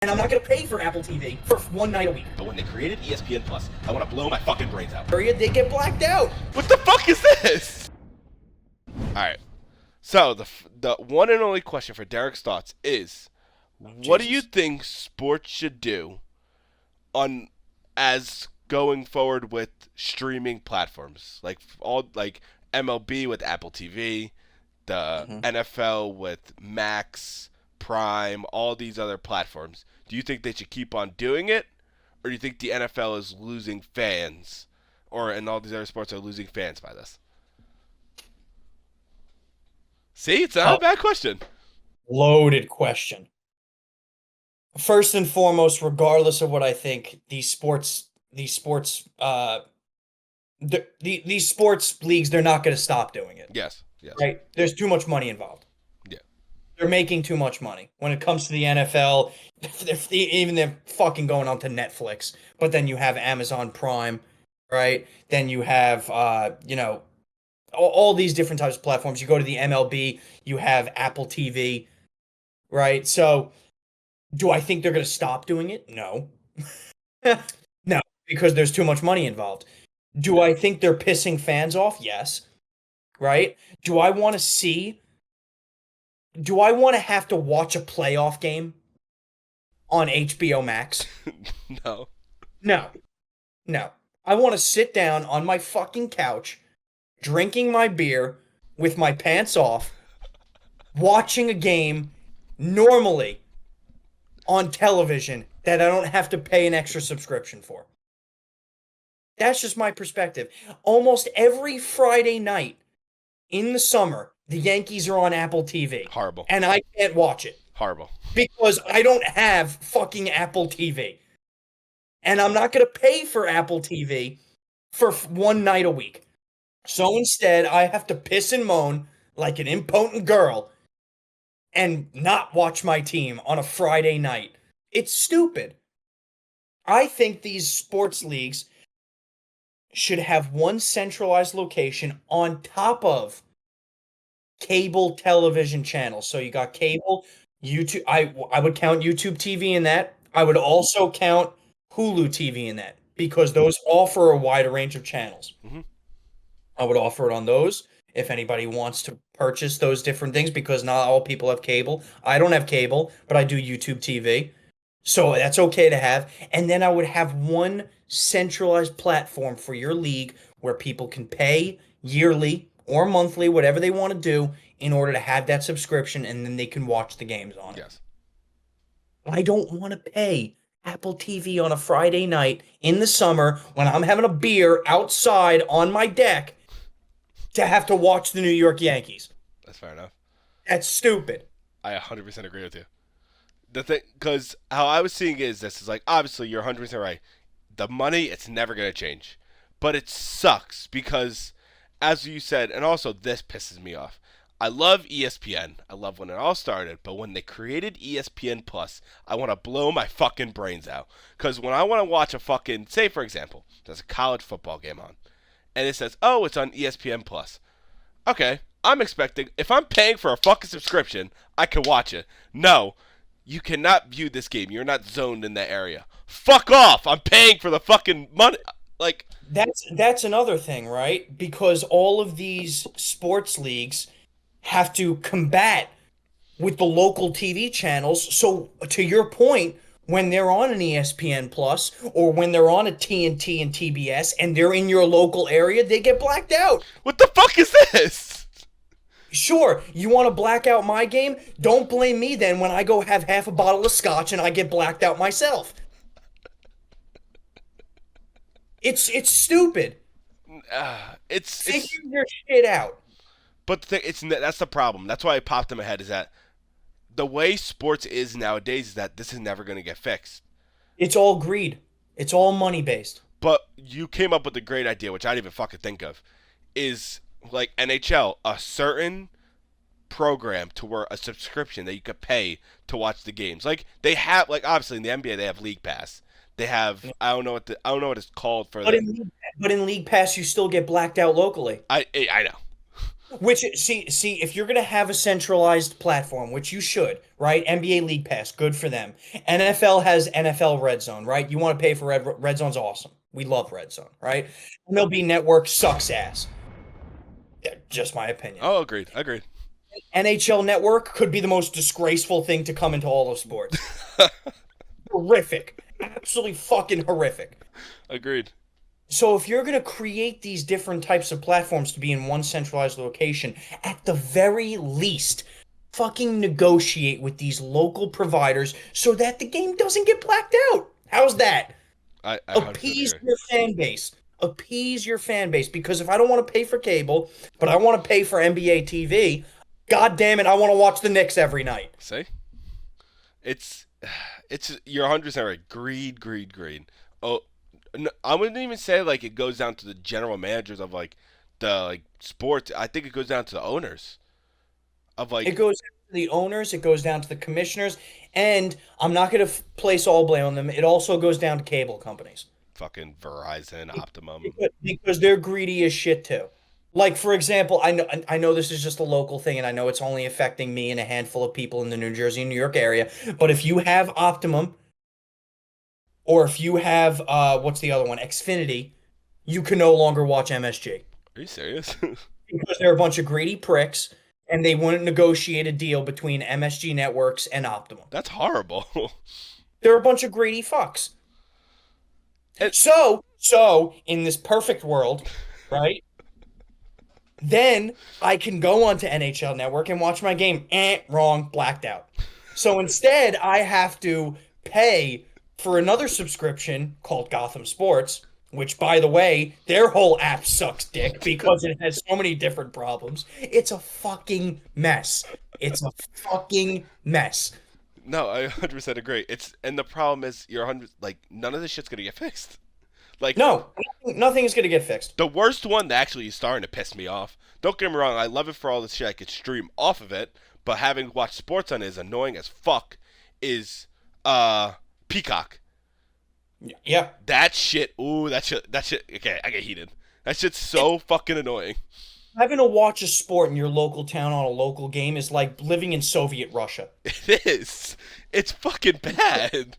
And I'm not going to pay for Apple TV for one night a week. But when they created ESPN Plus, I want to blow my fucking brains out. They get blacked out. What the fuck is this? Alright. So, the one and only question for Derek's thoughts is, what do you think sports should do as going forward with streaming platforms? Like MLB with Apple TV, the NFL with Max, Prime, all these other platforms. Do you think they should keep on doing it? Or do you think the NFL is losing fans? And all these other sports are losing fans by this? See, it's not a bad question. Loaded question. First and foremost, regardless of what I think, these sports leagues, they're not going to stop doing it. Yes. Right? There's too much money involved. Yeah. They're making too much money. When it comes to the NFL, they're fucking going onto Netflix. But then you have Amazon Prime, right? Then you have, all these different types of platforms. You go to the MLB, you have Apple TV, right? So, do I think they're going to stop doing it? No. No, because there's too much money involved. Do I think they're pissing fans off? Yes. Right? Do I want to have to watch a playoff game on HBO Max? No. No. I want to sit down on my fucking couch, drinking my beer with my pants off, watching a game normally on television that I don't have to pay an extra subscription for. That's just my perspective. Almost every Friday night in the summer, the Yankees are on Apple TV. Horrible. And I can't watch it. Horrible. Because I don't have fucking Apple TV. And I'm not going to pay for Apple TV for one night a week. So instead, I have to piss and moan like an impotent girl and not watch my team on a Friday night. It's stupid. I think these sports leagues should have one centralized location on top of cable television channels. So you got cable, YouTube. I would count YouTube TV in that. I would also count Hulu TV in that because those offer a wider range of channels. Mm-hmm. I would offer it on those if anybody wants to purchase those different things because not all people have cable. I don't have cable, but I do YouTube TV. So that's okay to have. And then I would have one centralized platform for your league where people can pay yearly or monthly, whatever they want to do, in order to have that subscription, and then they can watch the games on it. Yes. I don't want to pay Apple TV on a Friday night in the summer when I'm having a beer outside on my deck to have to watch the New York Yankees. That's fair enough. That's stupid. I 100% agree with you. The thing, because how I was seeing this is like, obviously you're 100% right. The money, it's never going to change. But it sucks because, as you said, and also this pisses me off. I love ESPN. I love when it all started. But when they created ESPN Plus, I want to blow my fucking brains out. Because when I want to watch a fucking, say for example, there's a college football game on. And it says, oh, it's on ESPN Plus. Okay, I'm expecting, if I'm paying for a fucking subscription, I can watch it. No. You cannot view this game. You're not zoned in that area. Fuck off! I'm paying for the fucking money. Like that's another thing, right? Because all of these sports leagues have to combat with the local TV channels. So to your point, when they're on an ESPN Plus or when they're on a TNT and TBS and they're in your local area, they get blacked out. What the fuck is this? Sure, you want to black out my game? Don't blame me then when I go have half a bottle of scotch and I get blacked out myself. It's stupid. Figure your shit out. But that's the problem. That's why it popped in my head is that the way sports is nowadays is that this is never going to get fixed. It's all greed. It's all money based. But you came up with a great idea, which I didn't even fucking think of, is like NHL, a certain program to where a subscription that you could pay to watch the games. Like they have, like obviously in the NBA they have League Pass. They have I don't know what it's called for. But in League Pass you still get blacked out locally. I know. Which see, if you're gonna have a centralized platform, which you should, right? NBA League Pass, good for them. NFL has NFL Red Zone, right? You want to pay for Red Zone's awesome. We love Red Zone, right? MLB Network sucks ass. Yeah, just my opinion. Oh, agreed. Agreed. NHL Network could be the most disgraceful thing to come into all of sports. Horrific. Absolutely fucking horrific. Agreed. So if you're going to create these different types of platforms to be in one centralized location, at the very least, fucking negotiate with these local providers so that the game doesn't get blacked out. How's that? I 100% Appease agree. your fan base. Appease your fan base because if I don't want to pay for cable, but I want to pay for NBA TV, god damn it, I want to watch the Knicks every night. See? It's you're 100% right. Greed, greed, greed. Oh, no, I wouldn't even say like it goes down to the general managers of like the like sports. I think it goes down to the owners of It like goes down to the owners, it goes down to the commissioners, and I'm not going to place all blame on them. It also goes down to cable companies fucking Verizon, Optimum. because they're greedy as shit too. Like for example, I know this is just a local thing, and I know it's only affecting me and a handful of people in the New Jersey and New York area. But if you have Optimum, or if you have what's the other one, Xfinity, you can no longer watch MSG Are you serious? because they're a bunch of greedy pricks, and they wouldn't negotiate a deal between MSG Networks and Optimum. That's horrible. They're a bunch of greedy fucks. And So in this perfect world, right? Then I can go onto NHL Network and watch my game. Wrong, blacked out. So instead, I have to pay for another subscription called Gotham Sports, which, by the way, their whole app sucks dick because it has so many different problems. It's a fucking mess. It's a fucking mess. no, I 100% agree. It's and the problem is you're 100 like none of this shit's gonna get fixed. Like No, nothing is going to get fixed. the worst one that actually is starting to piss me off. Don't get me wrong, I love it for all the shit I could stream off of it, but having watched sports on it is annoying as fuck. Is Peacock. Yeah. That shit. Ooh, that shit. Okay, I get heated. That shit's so fucking annoying. Having to watch a sport in your local town on a local game is like living in Soviet Russia. It is. It's fucking bad.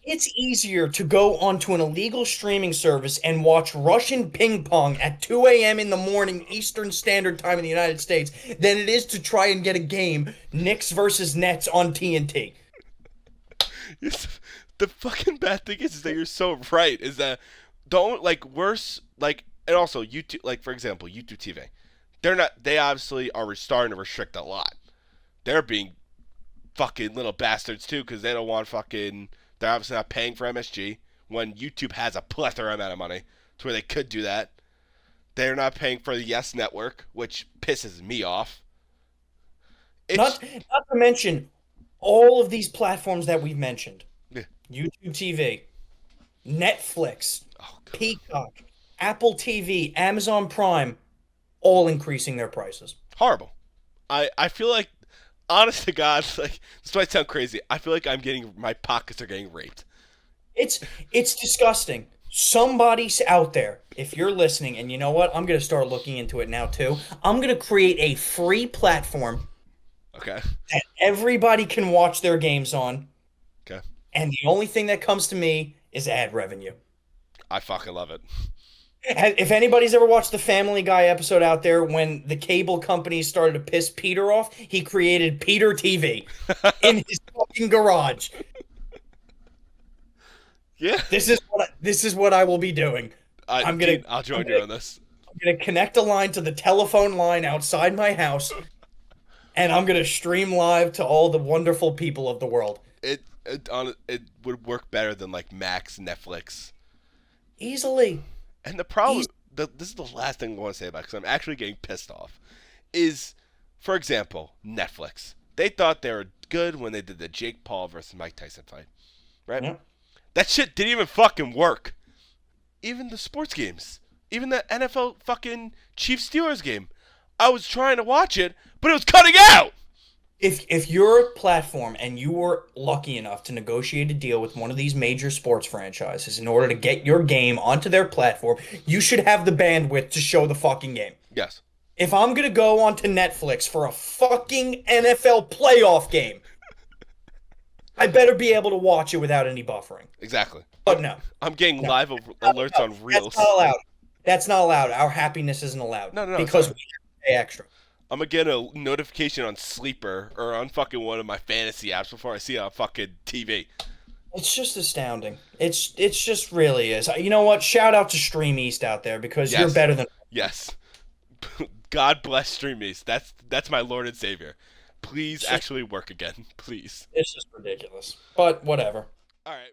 It's easier to go onto an illegal streaming service and watch Russian ping pong at 2 a.m. in the morning Eastern Standard Time in the United States than it is to try and get a game, Knicks versus Nets on TNT. The fucking bad thing is that you're so right. Is that don't like worse like and also YouTube like for example YouTube TV. They're not. They obviously are starting to restrict a lot. They're being fucking little bastards too because they don't want fucking. They're obviously not paying for MSG when YouTube has a plethora amount of money to where they could do that. They're not paying for the Yes Network, which pisses me off. It's Not to mention all of these platforms that we've mentioned. yeah. YouTube TV, Netflix, Oh god, Peacock, Apple TV, Amazon Prime, all increasing their prices. horrible. I feel like honest to God, like this might sound crazy. I feel like I'm getting my pockets are getting raped. It's it's disgusting. Somebody out there, if you're listening, and you know what, I'm gonna start looking into it now too. I'm gonna create a free platform Okay. that everybody can watch their games on, Okay. and the only thing that comes to me is ad revenue. I fucking love it. If anybody's ever watched the Family Guy episode out there, when the cable company started to piss Peter off, he created Peter TV in his fucking garage. Yeah. This is what I will be doing. I'm gonna Dean, I'll join I'm you gonna, on this. I'm gonna connect a line to the telephone line outside my house, and I'm gonna stream live to all the wonderful people of the world. It would work better than like Max, Netflix, Easily. and the problem. Eas- This is the last thing I want to say about because I'm actually getting pissed off. Is, for example, Netflix. They thought they were good when they did the Jake Paul versus Mike Tyson fight, right? Yeah. That shit didn't even fucking work. Even the sports games, even the NFL fucking Chiefs Steelers game. I was trying to watch it, but it was cutting out. If you're a platform and you were lucky enough to negotiate a deal with one of these major sports franchises in order to get your game onto their platform, you should have the bandwidth to show the fucking game. Yes. If I'm gonna go onto Netflix for a fucking NFL playoff game, I better be able to watch it without any buffering. Exactly. But no, I'm getting no, live alerts no, on that's not Reels. allowed. That's not allowed. Our happiness isn't allowed No, it's because not. we have to pay extra. I'm gonna get a notification on Sleeper or on fucking one of my fantasy apps before I see it on fucking TV. It's just astounding. It's just really is. You know what? Shout out to Stream East out there because you're Yes, better than. yes. God bless StreamEast. That's my Lord and Savior. Please It's just, actually work again, please. it's just ridiculous. But whatever. All right.